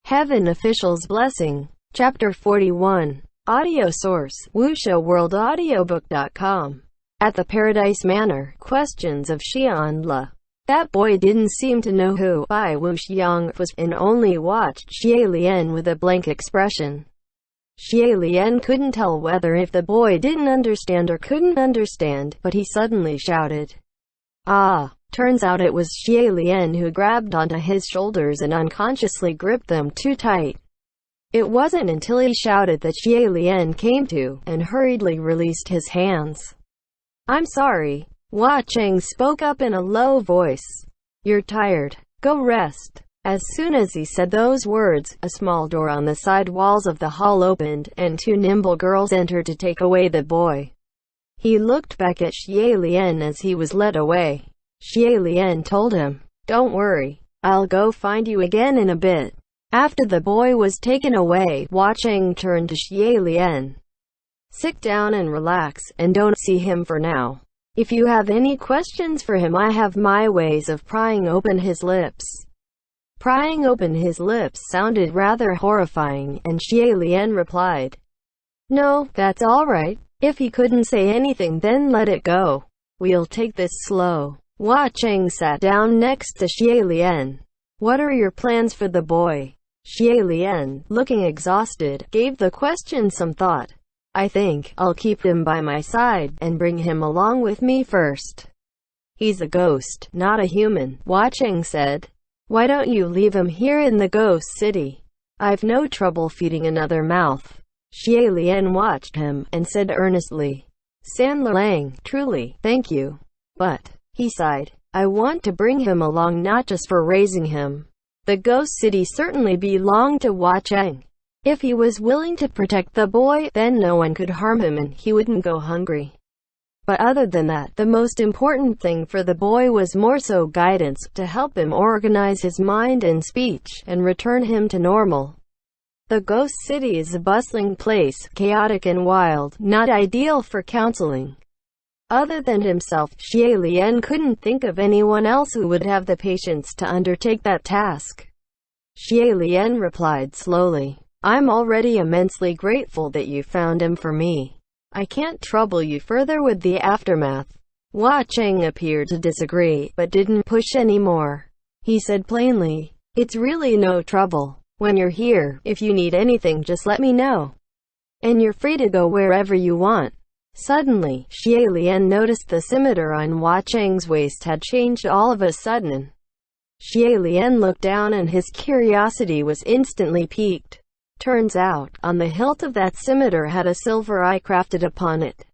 Heaven Official's Blessing. Chapter 41. Audio source: wuxia-world-audiobook.com. At the Paradise Manor. Questions of Xiao Lian. That boy didn't seem to know who Bai Wuxiang was, and only watched Xiao Lian with a blank expression. Xiao Lian couldn't tell whether if the boy didn't understand or couldn't understand, but he suddenly shouted, "Ah!" Turns out it was Xiao Lian who grabbed onto his shoulders and unconsciously gripped them too tight. It wasn't until he shouted that Xiao Lian came to, and hurriedly released his hands. "I'm sorry," Hua Cheng spoke up in a low voice. "You're tired. Go rest." As soon as he said those words, a small door on the side walls of the hall opened, and two nimble girls entered to take away the boy. He looked back at Xiao Lian as he was led away. Xiao Lian told him, "Don't worry, I'll go find you again in a bit." After the boy was taken away, Hua Cheng turned to Xiao Lian. "Sit down and relax, and don't see him for now. If you have any questions for him, I have my ways of prying open his lips." Prying open his lips sounded rather horrifying, and Xiao Lian replied, "No, that's all right. If he couldn't say anything, then let it go. We'll take this slow." Hua Cheng sat down next to Xiao Lian. "What are your plans for the boy?" Xiao Lian, looking exhausted, gave the question some thought. "I think I'll keep him by my side, and bring him along with me first. He's a ghost, not a human," Hua Cheng said. "Why don't you leave him here in the ghost city? I've no trouble feeding another mouth." Xiao Lian watched him, and said earnestly, "San Lang, truly, thank you. But," he sighed, "I want to bring him along not just for raising him. The ghost city certainly belonged to Hua Cheng. If he was willing to protect the boy, then no one could harm him and he wouldn't go hungry. But other than that, the most important thing for the boy was more so guidance, to help him organize his mind and speech, and return him to normal. The ghost city is a bustling place, chaotic and wild, not ideal for counseling." Other than himself, Xiao Lian couldn't think of anyone else who would have the patience to undertake that task. Xiao Lian replied slowly, "I'm already immensely grateful that you found him for me. I can't trouble you further with the aftermath." Hua Cheng appeared to disagree, but didn't push any more. He said plainly, "It's really no trouble. When you're here, if you need anything, just let me know. And you're free to go wherever you want." Suddenly, Xiao Lian noticed the scimitar on Hua Cheng's waist had changed all of a sudden. Xiao Lian looked down and his curiosity was instantly piqued. Turns out, on the hilt of that scimitar had a silver eye crafted upon it.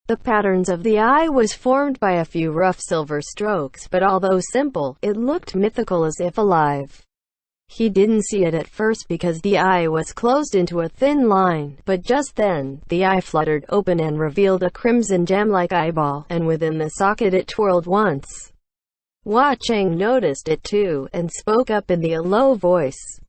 The patterns of the eye was formed by a few rough silver strokes, but although simple, it looked mythical, as if alive. He didn't see it at first because the eye was closed into a thin line, but just then, the eye fluttered open and revealed a crimson gem-like eyeball, and within the socket it twirled once. Hua Cheng noticed it too, and spoke up in a low voice.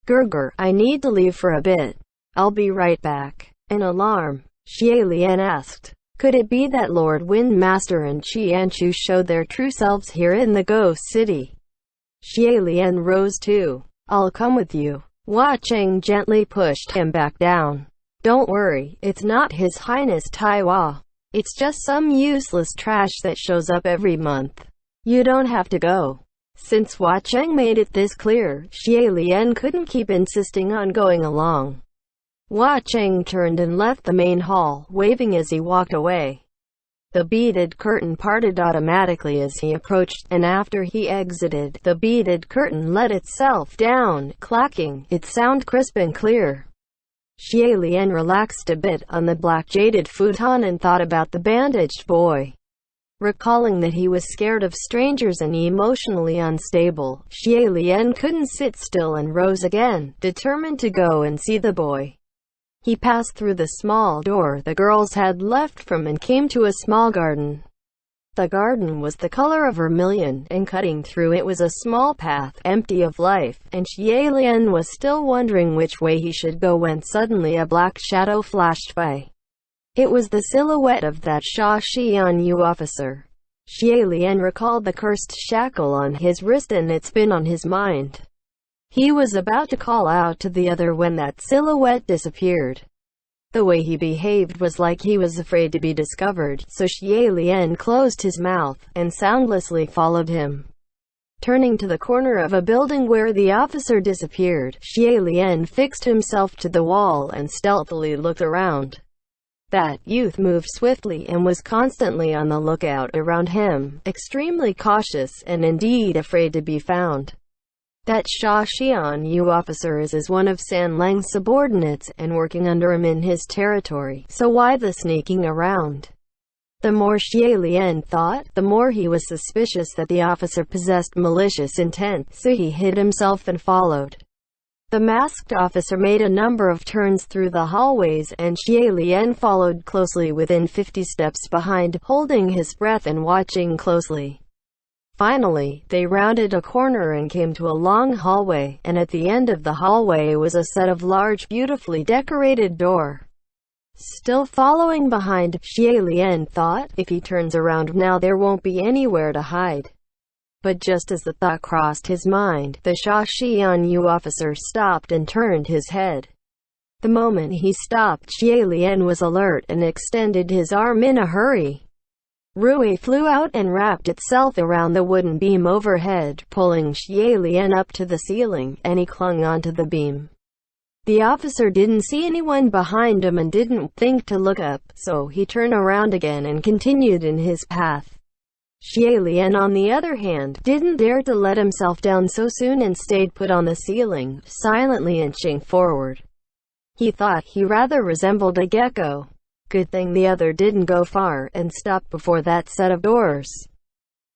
"Gurgur, I need to leave for a bit. I'll be right back." In alarm, Xiao Lian asked, "Could it be that Lord Wind Master and Qianchu showed their true selves here in the ghost city?" Xiao Lian rose too. "I'll come with you." Hua Cheng gently pushed him back down. "Don't worry, it's not His Highness Taiwa. It's just some useless trash that shows up every month. You don't have to go." Since Hua Cheng made it this clear, Xiao Lian couldn't keep insisting on going along. Hua Cheng turned and left the main hall, waving as he walked away. The beaded curtain parted automatically as he approached, and after he exited, the beaded curtain let itself down, clacking, its sound crisp and clear. Xiao Lian relaxed a bit on the black jaded futon and thought about the bandaged boy. Recalling that he was scared of strangers and emotionally unstable, Xiao Lian couldn't sit still and rose again, determined to go and see the boy. He passed through the small door the girls had left from and came to a small garden. The garden was the color of vermilion, and cutting through it was a small path, empty of life, and Xiao Lian was still wondering which way he should go when suddenly a black shadow flashed by. It was the silhouette of that Sha Xianyu officer. Xiao Lian recalled the cursed shackle on his wrist and it's been on his mind. He was about to call out to the other when that silhouette disappeared. The way he behaved was like he was afraid to be discovered, so Xiao Lian closed his mouth, and soundlessly followed him. Turning to the corner of a building where the officer disappeared, Xiao Lian fixed himself to the wall and stealthily looked around. That youth moved swiftly and was constantly on the lookout around him, extremely cautious and indeed afraid to be found. That Xiao officer is one of San Lang's subordinates and working under him in his territory, so why the sneaking around? The more Xiao Lian thought, the more he was suspicious that the officer possessed malicious intent, so he hid himself and followed. The masked officer made a number of turns through the hallways, and Xiao Lian followed closely within 50 steps behind, holding his breath and watching closely. Finally, they rounded a corner and came to a long hallway, and at the end of the hallway was a set of large, beautifully decorated door. Still following behind, Xiao Lian thought, if he turns around now there won't be anywhere to hide. But just as the thought crossed his mind, the Xiao officer stopped and turned his head. The moment he stopped, Xiao Lian was alert and extended his arm in a hurry. Rui flew out and wrapped itself around the wooden beam overhead, pulling Xiao Lian up to the ceiling, and he clung onto the beam. The officer didn't see anyone behind him and didn't think to look up, so he turned around again and continued in his path. Xiao Lian, on the other hand, didn't dare to let himself down so soon and stayed put on the ceiling, silently inching forward. He thought he rather resembled a gecko. Good thing the other didn't go far and stop before that set of doors.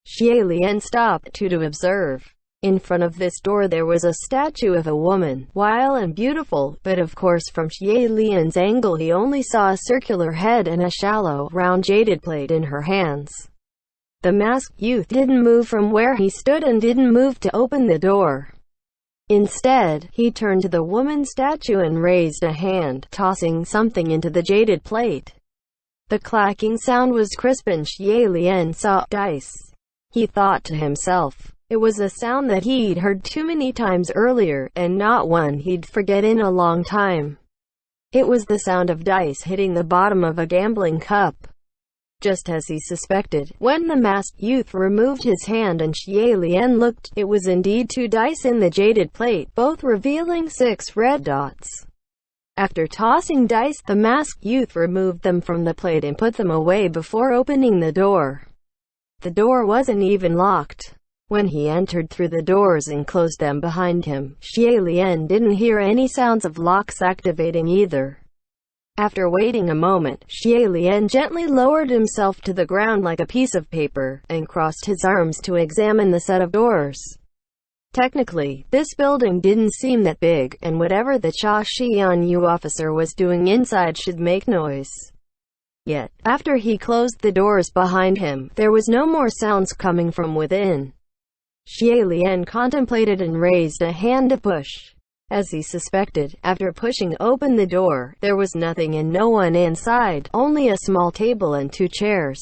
Xiao Lian stopped to observe. In front of this door there was a statue of a woman, wild and beautiful, but of course from Xiao Lian's angle he only saw a circular head and a shallow, round jaded plate in her hands. The masked youth didn't move from where he stood and didn't move to open the door. Instead, he turned to the woman statue and raised a hand, tossing something into the jaded plate. The clacking sound was crisp and Xiao Lian saw dice. He thought to himself. It was a sound that he'd heard too many times earlier, and not one he'd forget in a long time. It was the sound of dice hitting the bottom of a gambling cup. Just as he suspected, when the masked youth removed his hand and Xiao Lian looked, it was indeed 2 dice in the jaded plate, both revealing 6 red dots. After tossing dice, the masked youth removed them from the plate and put them away before opening the door. The door wasn't even locked. When he entered through the doors and closed them behind him, Xiao Lian didn't hear any sounds of locks activating either. After waiting a moment, Xiao Lian gently lowered himself to the ground like a piece of paper, and crossed his arms to examine the set of doors. Technically, this building didn't seem that big, and whatever the Xiao officer was doing inside should make noise. Yet, after he closed the doors behind him, there was no more sounds coming from within. Xiao Lian contemplated and raised a hand to push. As he suspected, after pushing open the door, there was nothing and no one inside, only a small table and 2 chairs.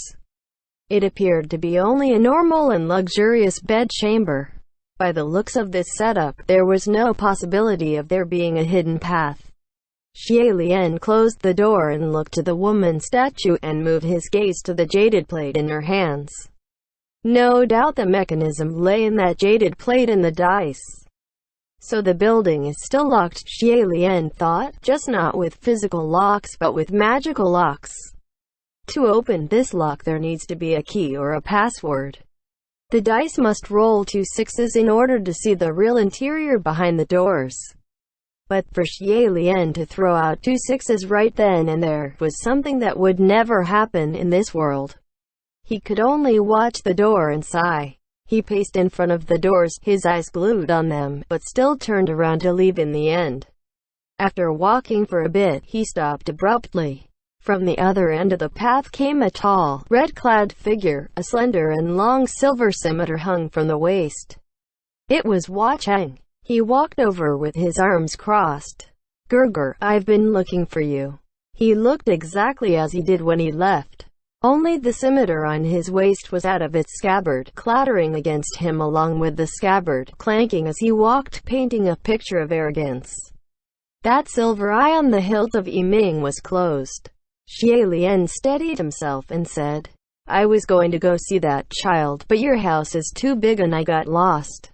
It appeared to be only a normal and luxurious bed chamber. By the looks of this setup, there was no possibility of there being a hidden path. Xiao Lian closed the door and looked to the woman statue and moved his gaze to the jaded plate in her hands. No doubt the mechanism lay in that jaded plate and the dice. So the building is still locked, Xiao Lian thought, just not with physical locks but with magical locks. To open this lock there needs to be a key or a password. The dice must roll 2 6s in order to see the real interior behind the doors. But for Xiao Lian to throw out 2 6s right then and there was something that would never happen in this world. He could only watch the door and sigh. He paced in front of the doors, his eyes glued on them, but still turned around to leave in the end. After walking for a bit, he stopped abruptly. From the other end of the path came a tall, red-clad figure, a slender and long silver scimitar hung from the waist. It was Hua Cheng. He walked over with his arms crossed. "Gerger, I've been looking for you." He looked exactly as he did when he left. Only the scimitar on his waist was out of its scabbard, clattering against him along with the scabbard, clanking as he walked, painting a picture of arrogance. That silver eye on the hilt of Yiming was closed. Xiao Lian steadied himself and said, I was going to go see that child, but your house is too big and I got lost.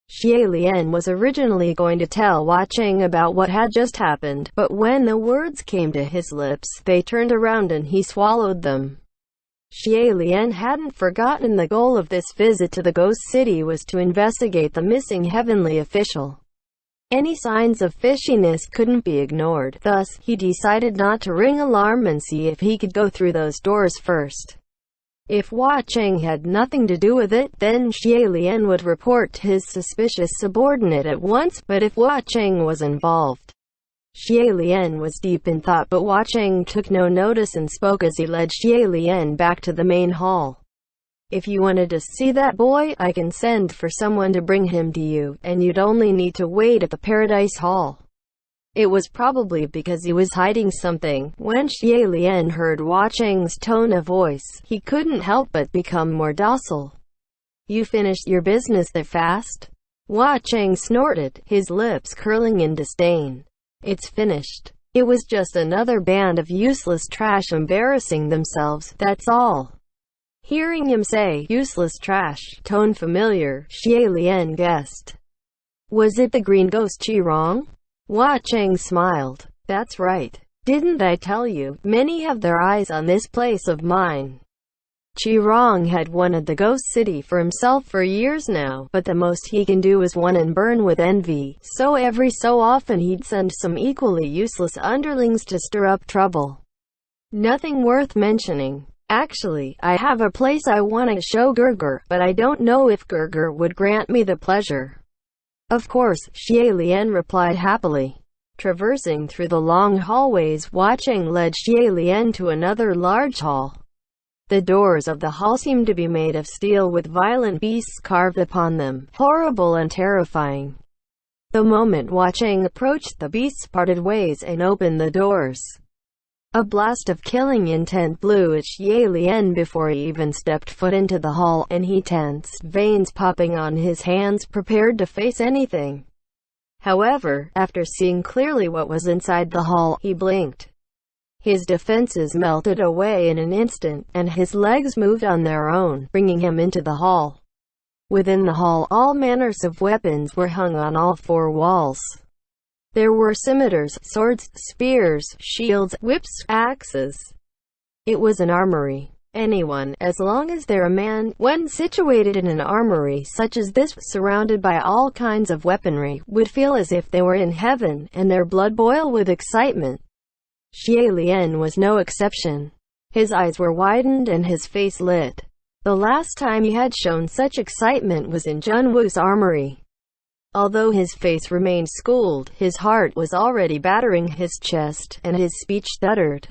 Xiao Lian was originally going to tell Hua Cheng about what had just happened, but when the words came to his lips, they turned around and he swallowed them. Xiao Lian hadn't forgotten the goal of this visit to the Ghost City was to investigate the missing heavenly official. Any signs of fishiness couldn't be ignored, thus, he decided not to ring alarm and see if he could go through those doors first. If Hua Cheng had nothing to do with it, then Xiao Lian would report his suspicious subordinate at once, but if Hua Cheng was involved. Xiao Lian was deep in thought, but Hua Cheng took no notice and spoke as he led Xiao Lian back to the main hall. If you wanted to see that boy, I can send for someone to bring him to you, and you'd only need to wait at the Paradise Hall. It was probably because he was hiding something. When Xiao Lian heard Hua Cheng's tone of voice, he couldn't help but become more docile. You finished your business that fast? Hua Cheng snorted, his lips curling in disdain. It's finished. It was just another band of useless trash embarrassing themselves, that's all. Hearing him say, useless trash, tone familiar, Xiao Lian guessed. Was it the green ghost Qirong? Hua Cheng smiled. That's right. Didn't I tell you, many have their eyes on this place of mine. Qirong had wanted the Ghost City for himself for years now, but the most he can do is one and burn with envy, so every so often he'd send some equally useless underlings to stir up trouble. Nothing worth mentioning. Actually, I have a place I want to show Gerger, but I don't know if Gerger would grant me the pleasure. Of course, Xiao Lian replied happily. Traversing through the long hallways, Hua Cheng led Xiao Lian to another large hall. The doors of the hall seemed to be made of steel with violent beasts carved upon them, horrible and terrifying. The moment Hua Cheng approached, the beasts parted ways and opened the doors. A blast of killing intent blew at Xiao Lian before he even stepped foot into the hall, and he tensed, veins popping on his hands, prepared to face anything. However, after seeing clearly what was inside the hall, he blinked. His defenses melted away in an instant, and his legs moved on their own, bringing him into the hall. Within the hall, all manners of weapons were hung on all four walls. There were scimitars, swords, spears, shields, whips, axes. It was an armory. Anyone, as long as they're a man, when situated in an armory such as this, surrounded by all kinds of weaponry, would feel as if they were in heaven, and their blood boil with excitement. Xiao Lian was no exception. His eyes were widened and his face lit. The last time he had shown such excitement was in Junwu's armory. Although his face remained schooled, his heart was already battering his chest, and his speech stuttered.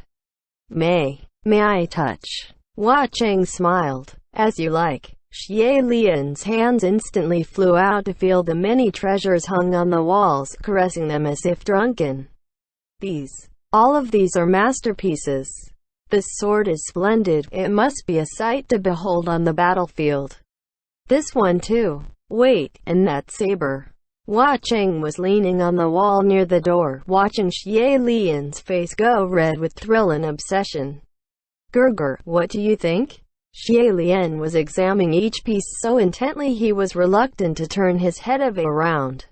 May I touch? Hua Cheng smiled. As you like. Xiao Lian's hands instantly flew out to feel the many treasures hung on the walls, caressing them as if drunken. All of these are masterpieces. This sword is splendid. It must be a sight to behold on the battlefield. This one too. Wait, and that saber. Hua Cheng was leaning on the wall near the door, watching Xiao Lian's face go red with thrill and obsession. Gerger, what do you think? Xiao Lian was examining each piece so intently he was reluctant to turn his head around.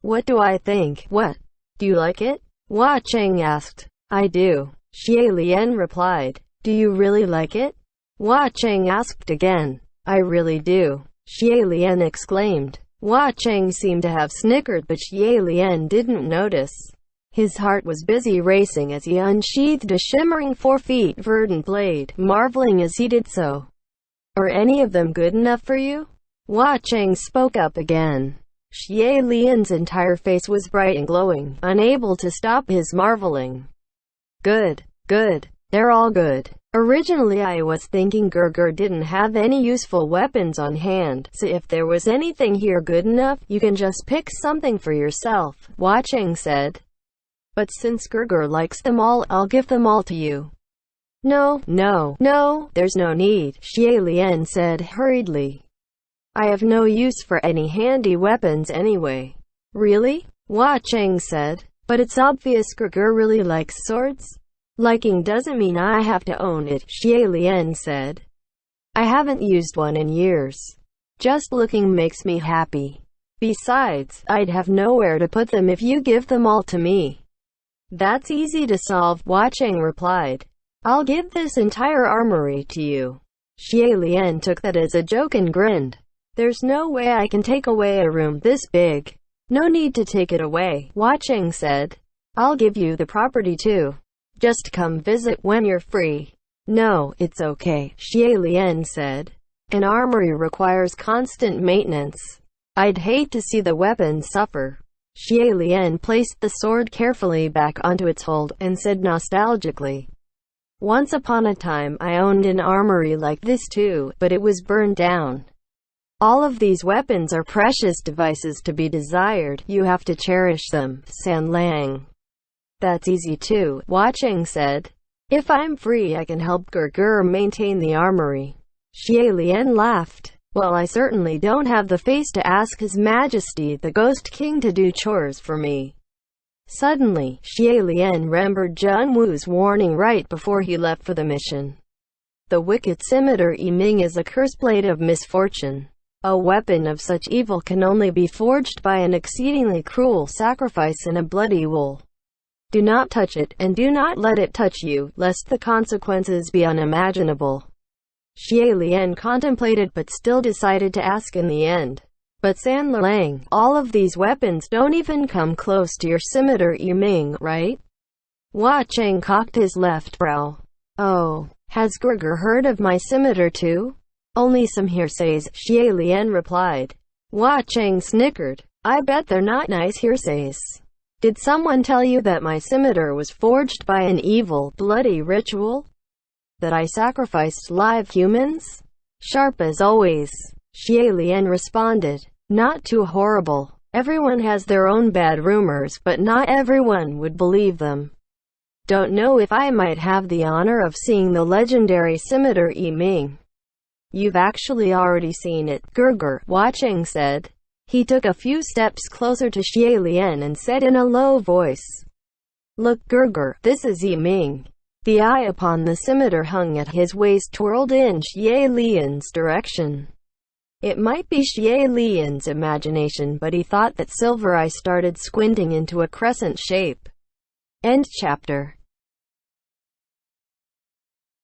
What do I think? What? Do you like it? Hua Cheng asked. I do. Xiao Lian replied. Do you really like it? Hua Cheng asked again. I really do. Xiao Lian exclaimed. Hua Cheng seemed to have snickered, but Xiao Lian didn't notice. His heart was busy racing as he unsheathed a shimmering 4-foot verdant blade, marveling as he did so. Are any of them good enough for you? Hua Cheng spoke up again. Xiao Lian's entire face was bright and glowing, unable to stop his marveling. Good. They're all good. Originally I was thinking Gerger didn't have any useful weapons on hand, so if there was anything here good enough, you can just pick something for yourself, Hua Cheng said. But since Gerger likes them all, I'll give them all to you. No, no, no, there's no need, Xiao Lian said hurriedly. I have no use for any handy weapons anyway. Really? Hua Cheng said. But it's obvious Gregor really likes swords. Liking doesn't mean I have to own it, Xiao Lian said. I haven't used one in years. Just looking makes me happy. Besides, I'd have nowhere to put them if you give them all to me. That's easy to solve, Hua Cheng replied. I'll give this entire armory to you. Xiao Lian took that as a joke and grinned. There's no way I can take away a room this big. No need to take it away, Hua Cheng said. I'll give you the property too. Just come visit when you're free. No, it's okay, Xiao Lian said. An armory requires constant maintenance. I'd hate to see the weapon suffer. Xiao Lian placed the sword carefully back onto its hold, and said nostalgically, once upon a time I owned an armory like this too, but it was burned down. All of these weapons are precious devices to be desired. You have to cherish them, San Lang. That's easy too, Hua Cheng said. If I'm free I can help Gregor maintain the armory. Xiao Lian laughed. Well, I certainly don't have the face to ask His Majesty the Ghost King to do chores for me. Suddenly, Xiao Lian remembered Zhen Wu's warning right before he left for the mission. The wicked scimitar Yiming is a cursed blade of misfortune. A weapon of such evil can only be forged by an exceedingly cruel sacrifice in a bloody wool. Do not touch it, and do not let it touch you, lest the consequences be unimaginable. Xiao Lian contemplated but still decided to ask in the end. But San Lang, all of these weapons don't even come close to your scimitar Yiming, right? Hua Cheng cocked his left brow. Oh, has Gregor heard of my scimitar too? Only some hearsays, Xiao Lian replied. Hua Cheng snickered. I bet they're not nice hearsays. Did someone tell you that my scimitar was forged by an evil, bloody ritual? That I sacrificed live humans? Sharp as always, Xiao Lian responded. Not too horrible. Everyone has their own bad rumors, but not everyone would believe them. Don't know if I might have the honor of seeing the legendary scimitar Yiming. You've actually already seen it, Gregor, Hua Cheng said. He took a few steps closer to Xiao Lian and said in a low voice, Look, Gregor, this is Yiming. The eye upon the scimitar hung at his waist twirled in Xiao Lian's direction. It might be Xiao Lian's imagination, but he thought that Silver Eye started squinting into a crescent shape. End chapter.